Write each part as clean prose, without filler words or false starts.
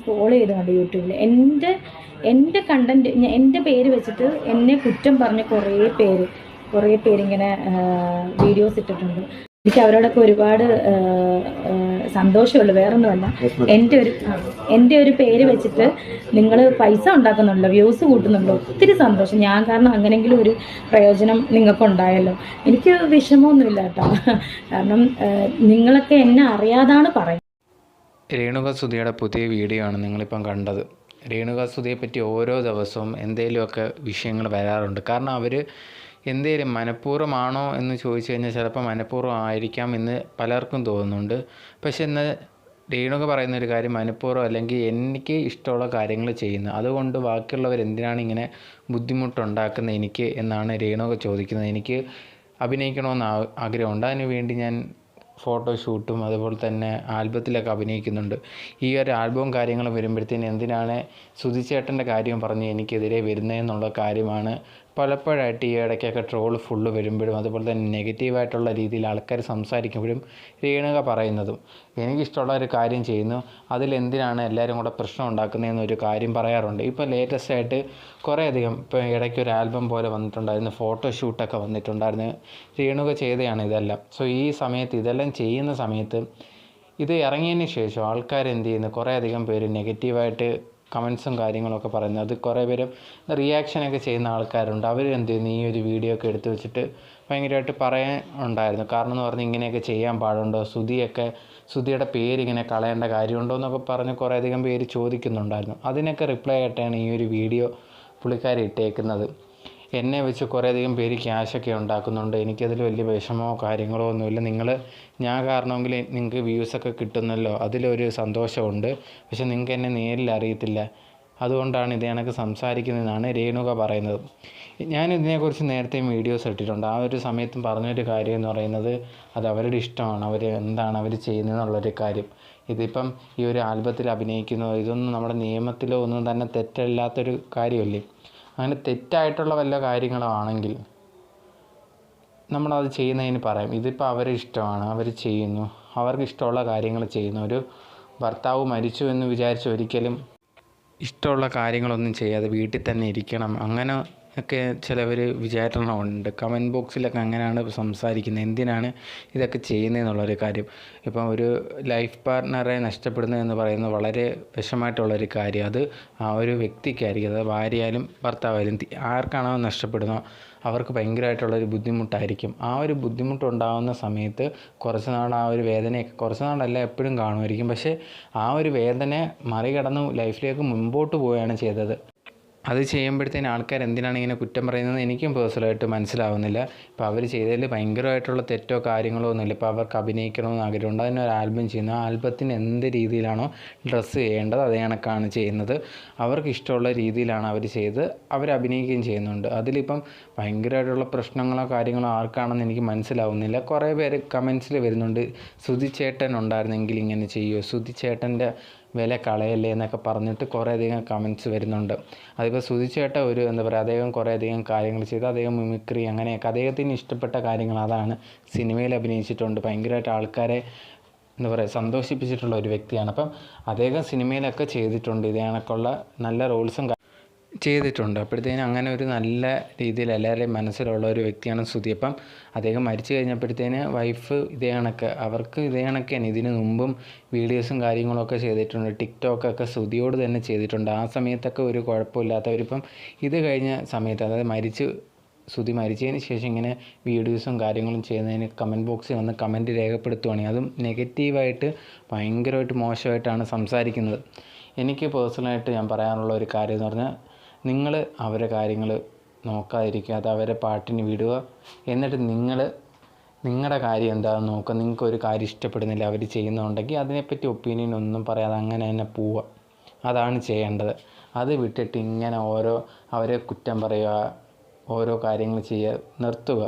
Scroll ചെയ്ത് കണ്ടു യൂട്യൂബിൽ. എൻ്റെ കണ്ടൻറ്റ്, എൻ്റെ പേര് വെച്ചിട്ട് എന്നെ കുറ്റം പറഞ്ഞ കുറേ പേരിങ്ങനെ വീഡിയോസ് ഇട്ടിട്ടുണ്ട്. എനിക്ക് അവരോടൊക്കെ ഒരുപാട് സന്തോഷമുള്ളൂ, വേറൊന്നുമല്ല. എൻ്റെ ഒരു പേര് വെച്ചിട്ട് നിങ്ങൾ പൈസ ഉണ്ടാക്കുന്നുണ്ടല്ലോ, വ്യൂസ് കൂട്ടുന്നുണ്ടല്ലോ, ഒത്തിരി സന്തോഷം. ഞാൻ കാരണം അങ്ങനെയെങ്കിലും ഒരു പ്രയോജനം നിങ്ങൾക്കുണ്ടായല്ലോ. എനിക്ക് വിഷമമൊന്നുമില്ല കേട്ടോ, കാരണം നിങ്ങളൊക്കെ എന്നെ അറിയാതാണ് പറയുന്നത്. രേണുക സുധിയുടെ പുതിയ വീഡിയോ ആണ് നിങ്ങളിപ്പം കണ്ടത്. രേണുക സുധിയെ പറ്റി ഓരോ ദിവസവും എന്തെങ്കിലുമൊക്കെ വിഷയങ്ങൾ വരാറുണ്ട്. കാരണം അവർ എന്തേലും മനഃപൂർവ്വമാണോ എന്ന് ചോദിച്ചു കഴിഞ്ഞാൽ ചിലപ്പോൾ മനഃപൂർവ്വം ആയിരിക്കാം എന്ന് പലർക്കും തോന്നുന്നുണ്ട്. പക്ഷെ എന്നാൽ രേണുക പറയുന്നൊരു കാര്യം മനഃപൂർവ്വം അല്ലെങ്കിൽ എനിക്ക് ഇഷ്ടമുള്ള കാര്യങ്ങൾ ചെയ്യുന്നത്, അതുകൊണ്ട് ബാക്കിയുള്ളവർ എന്തിനാണ് ഇങ്ങനെ ബുദ്ധിമുട്ടുണ്ടാക്കുന്നത് എനിക്ക് എന്നാണ് രേണുക ചോദിക്കുന്നത്. എനിക്ക് അഭിനയിക്കണമെന്ന് ആഗ്രഹമുണ്ട്, അതിനു വേണ്ടി ഞാൻ ഫോട്ടോഷൂട്ടും അതുപോലെ തന്നെ ആൽബത്തിലൊക്കെ അഭിനയിക്കുന്നുണ്ട്. ഈ ഒരു ആൽബവും കാര്യങ്ങളും വരുമ്പോഴത്തേന് എന്തിനാണ് സുധിച്ചേട്ടൻ്റെ കാര്യം പറഞ്ഞ് എനിക്കെതിരെ വരുന്നതെന്നുള്ള കാര്യമാണ് പലപ്പോഴായിട്ട് ഈ ഇടയ്ക്കൊക്കെ ട്രോൾ ഫുള്ള് വരുമ്പോഴും അതുപോലെ തന്നെ നെഗറ്റീവായിട്ടുള്ള രീതിയിൽ ആൾക്കാർ സംസാരിക്കുമ്പോഴും രേണുക പറയുന്നതും. എനിക്കിഷ്ടമുള്ള ഒരു കാര്യം ചെയ്യുന്നു, അതിലെന്തിനാണ് എല്ലാവരും കൂടെ പ്രശ്നം ഉണ്ടാക്കുന്നതെന്നൊരു കാര്യം പറയാറുണ്ട്. ഇപ്പോൾ ലേറ്റസ്റ്റായിട്ട് കുറേയധികം ഇപ്പോൾ ഇടയ്ക്ക് ഒരു ആൽബം പോലെ വന്നിട്ടുണ്ടായിരുന്നു, ഫോട്ടോഷൂട്ടൊക്കെ വന്നിട്ടുണ്ടായിരുന്നു. രേണുക ചെയ്തതാണ് ഇതെല്ലാം. സോ ഈ സമയത്ത് ഇതെല്ലാം ചെയ്യുന്ന സമയത്ത് ഇത് ഇറങ്ങിയതിന് ശേഷം ആൾക്കാർ എന്ത് ചെയ്യുന്നു, കുറേയധികം പേര് നെഗറ്റീവായിട്ട് കമൻസും കാര്യങ്ങളൊക്കെ പറയുന്നത്. അത് കുറേ പേര് റിയാക്ഷനൊക്കെ ചെയ്യുന്ന ആൾക്കാരുണ്ട്. അവരെന്ത് ചെയ്യുന്നു, ഈ ഒരു വീഡിയോ ഒക്കെ എടുത്തു വെച്ചിട്ട് ഭയങ്കരമായിട്ട് പറയാൻ ഉണ്ടായിരുന്നു. കാരണം എന്ന് പറഞ്ഞാൽ ഇങ്ങനെയൊക്കെ ചെയ്യാൻ പാടുണ്ടോ, സുധിയുടെ പേരിങ്ങനെ കളയേണ്ട കാര്യമുണ്ടോ എന്നൊക്കെ പറഞ്ഞ് കുറേയധികം പേര് ചോദിക്കുന്നുണ്ടായിരുന്നു. അതിനൊക്കെ റിപ്ലൈ ആയിട്ടാണ് ഈ ഒരു വീഡിയോ പുള്ളിക്കാരി ഇട്ടേക്കുന്നത്. എന്നെ വെച്ച് കുറേയധികം പേര് ക്യാഷൊക്കെ ഉണ്ടാക്കുന്നുണ്ട്, എനിക്കതിൽ വലിയ വിഷമമോ കാര്യങ്ങളോ ഒന്നുമില്ല. ഞാൻ കാരണമെങ്കിൽ നിങ്ങൾക്ക് വ്യൂസൊക്കെ കിട്ടുന്നല്ലോ, അതിലൊരു സന്തോഷമുണ്ട്. പക്ഷെ നിങ്ങൾക്ക് എന്നെ നേരിൽ അറിയത്തില്ല, അതുകൊണ്ടാണ് ഇത് കണക്ക് സംസാരിക്കുന്നതെന്നാണ് രേണുക പറയുന്നത്. ഞാൻ ഇതിനെക്കുറിച്ച് നേരത്തെയും വീഡിയോസ് ഇട്ടിട്ടുണ്ട്. ആ ഒരു സമയത്തും പറഞ്ഞൊരു കാര്യം എന്ന് പറയുന്നത് അത് അവരുടെ ഇഷ്ടമാണ്, അവർ എന്താണ് അവർ ചെയ്യുന്നതെന്നുള്ളൊരു കാര്യം. ഇതിപ്പം ഈ ഒരു ആൽബത്തിൽ അഭിനയിക്കുന്നത് ഇതൊന്നും നമ്മുടെ നിയമത്തിലോ ഒന്നും തന്നെ തെറ്റല്ലാത്തൊരു കാര്യമല്ലേ. അങ്ങനെ തെറ്റായിട്ടുള്ള വല്ല കാര്യങ്ങളോ ആണെങ്കിൽ നമ്മളത് ചെയ്യുന്നതിന് പറയാം. ഇതിപ്പോൾ അവരുടെ ഇഷ്ടമാണ്, അവർ ചെയ്യുന്നു, അവർക്ക് ഇഷ്ടമുള്ള കാര്യങ്ങൾ ചെയ്യുന്നു. ഒരു ഭർത്താവ് മരിച്ചു എന്ന് വിചാരിച്ച് ഒരിക്കലും ഇഷ്ടമുള്ള കാര്യങ്ങളൊന്നും ചെയ്യാതെ വീട്ടിൽ തന്നെ ഇരിക്കണം, അങ്ങനെ ഒക്കെ ചിലവർ വിചാരണമുണ്ട്. കമൻറ്റ് ബോക്സിലൊക്കെ അങ്ങനെയാണ് സംസാരിക്കുന്നത്, എന്തിനാണ് ഇതൊക്കെ ചെയ്യുന്നതെന്നുള്ളൊരു കാര്യം. ഇപ്പം ഒരു ലൈഫ് പാർട്ട്ണറെ നഷ്ടപ്പെടുന്നത് എന്ന് പറയുന്നത് വളരെ വിഷമമായിട്ടുള്ളൊരു കാര്യം. അത് ആ ഒരു വ്യക്തിക്കായിരിക്കും, അത് ഭാര്യയായാലും ഭർത്താവായാലും ആർക്കാണോ നഷ്ടപ്പെടുന്നോ അവർക്ക് ഭയങ്കരമായിട്ടുള്ളൊരു ബുദ്ധിമുട്ടായിരിക്കും. ആ ഒരു ബുദ്ധിമുട്ടുണ്ടാകുന്ന സമയത്ത് കുറച്ച് നാൾ ആ ഒരു വേദനയൊക്കെ, കുറച്ച് നാളല്ല എപ്പോഴും കാണുമായിരിക്കും. പക്ഷേ ആ ഒരു വേദന മറികടന്ന് ലൈഫിലേക്ക് മുമ്പോട്ട് പോവുകയാണ് ചെയ്തത്. അത് ചെയ്യുമ്പോഴത്തേന് ആൾക്കാർ എന്തിനാണ് ഇങ്ങനെ കുറ്റം പറയുന്നത് എനിക്കും പേഴ്സണലായിട്ട് മനസ്സിലാവുന്നില്ല. ഇപ്പോൾ അവർ ചെയ്തതിൽ ഭയങ്കരമായിട്ടുള്ള തെറ്റോ കാര്യങ്ങളോ ഒന്നുമില്ല. ഇപ്പോൾ അവർക്ക് അഭിനയിക്കണമെന്ന് ആഗ്രഹമുണ്ട്, അതിനൊരു ആൽബം ചെയ്യുന്നു, ആ ആൽബത്തിന് എന്ത് രീതിയിലാണോ ഡ്രസ്സ് ചെയ്യേണ്ടത് അതേ കണക്കാണ് ചെയ്യുന്നത്. അവർക്ക് ഇഷ്ടമുള്ള രീതിയിലാണ് അവർ ചെയ്ത് അവർ അഭിനയിക്കുകയും ചെയ്യുന്നുണ്ട്. അതിലിപ്പം ഭയങ്കരമായിട്ടുള്ള പ്രശ്നങ്ങളോ കാര്യങ്ങളോ ആർക്കാണെന്ന് എനിക്ക് മനസ്സിലാവുന്നില്ല. കുറേ പേര് കമൻസിൽ വരുന്നുണ്ട്, സുധിച്ചേട്ടൻ ഉണ്ടായിരുന്നെങ്കിൽ ഇങ്ങനെ ചെയ്യുമോ, സുധിച്ചേട്ടൻ്റെ വില കളയല്ലേ എന്നൊക്കെ പറഞ്ഞിട്ട് കുറേയധികം കമൻറ്റ്സ് വരുന്നുണ്ട്. അതിപ്പോൾ സുധിച്ചേട്ടൻ ഒരു എന്താ പറയുക, അദ്ദേഹം കുറേയധികം കാര്യങ്ങൾ ചെയ്ത് അദ്ദേഹം മിമിക്രി അങ്ങനെയൊക്കെ അദ്ദേഹത്തിന് ഇഷ്ടപ്പെട്ട കാര്യങ്ങൾ അതാണ്. സിനിമയിൽ അഭിനയിച്ചിട്ടുണ്ട്, ഭയങ്കരമായിട്ട് ആൾക്കാരെ എന്താ പറയുക സന്തോഷിപ്പിച്ചിട്ടുള്ള ഒരു വ്യക്തിയാണ്. അപ്പം അദ്ദേഹം സിനിമയിലൊക്കെ ചെയ്തിട്ടുണ്ട്, ഇതേ കണക്കുള്ള നല്ല റോൾസും ചെയ്തിട്ടുണ്ട്. അപ്പോഴത്തേനും അങ്ങനെ ഒരു നല്ല രീതിയിൽ എല്ലാവരുടെയും മനസ്സിലുള്ള ഒരു വ്യക്തിയാണ് സുധി. അപ്പം അദ്ദേഹം മരിച്ചു കഴിഞ്ഞപ്പോഴത്തേന് വൈഫ് ഇതേ കണക്ക് അവർക്ക് ഇതേ കണക്കാണ് ഇതിന് മുമ്പും വീഡിയോസും കാര്യങ്ങളൊക്കെ ചെയ്തിട്ടുണ്ട്. ടിക്ടോക്കൊക്കെ സുധിയോട് തന്നെ ചെയ്തിട്ടുണ്ട്. ആ സമയത്തൊക്കെ ഒരു കുഴപ്പമില്ലാത്തവരിപ്പം ഇത് കഴിഞ്ഞ സമയത്ത്, അതായത് സുധി മരിച്ചതിന് ശേഷം ഇങ്ങനെ വീഡിയോസും കാര്യങ്ങളും ചെയ്യുന്നതിന് കമൻറ്റ് ബോക്സിൽ വന്ന് കമൻറ്റ് രേഖപ്പെടുത്തുവാണെങ്കിൽ അതും നെഗറ്റീവായിട്ട് ഭയങ്കരമായിട്ട് മോശമായിട്ടാണ് സംസാരിക്കുന്നത്. എനിക്ക് പേഴ്സണലായിട്ട് ഞാൻ പറയാനുള്ള ഒരു കാര്യം എന്ന് പറഞ്ഞാൽ, നിങ്ങൾ അവരെ കാര്യങ്ങൾ നോക്കാതിരിക്കുക, അത് അവരെ പാട്ടിന് വിടുക. എന്നിട്ട് നിങ്ങളുടെ കാര്യം എന്താണെന്ന് നോക്കുക. നിങ്ങൾക്കൊരു കാര്യം ഇഷ്ടപ്പെടുന്നില്ല അവർ ചെയ്യുന്നുണ്ടെങ്കിൽ അതിനെപ്പറ്റി ഒപ്പീനിയൻ ഒന്നും പറയാതെ അങ്ങനെ തന്നെ പോവുക, അതാണ് ചെയ്യേണ്ടത്. അത് വിട്ടിട്ട് ഇങ്ങനെ അവരെ കുറ്റം പറയുക, ഓരോ കാര്യങ്ങൾ ചെയ്യുക നിർത്തുക,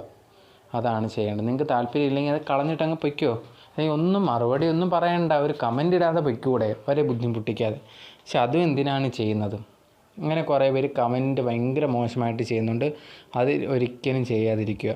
അതാണ് ചെയ്യേണ്ടത്. നിങ്ങൾക്ക് താല്പര്യം ഇല്ലെങ്കിൽ അത് കളഞ്ഞിട്ട് അങ്ങ് പൊയ്ക്കോ. അല്ലെങ്കിൽ മറുപടി ഒന്നും പറയണ്ട, ഒരു കമൻ്റ് ഇടാതെ പൊയ്ക്കൂടെ, അവരെ ബുദ്ധിമുട്ടിക്കാതെ. പക്ഷെ അതും എന്തിനാണ് ചെയ്യുന്നത്? ഇങ്ങനെ കുറേ പേര് കമൻറ്റ് ഭയങ്കര മോശമായിട്ട് ചെയ്യുന്നുണ്ട്, അത് ഒരിക്കലും ചെയ്യാതിരിക്കുക.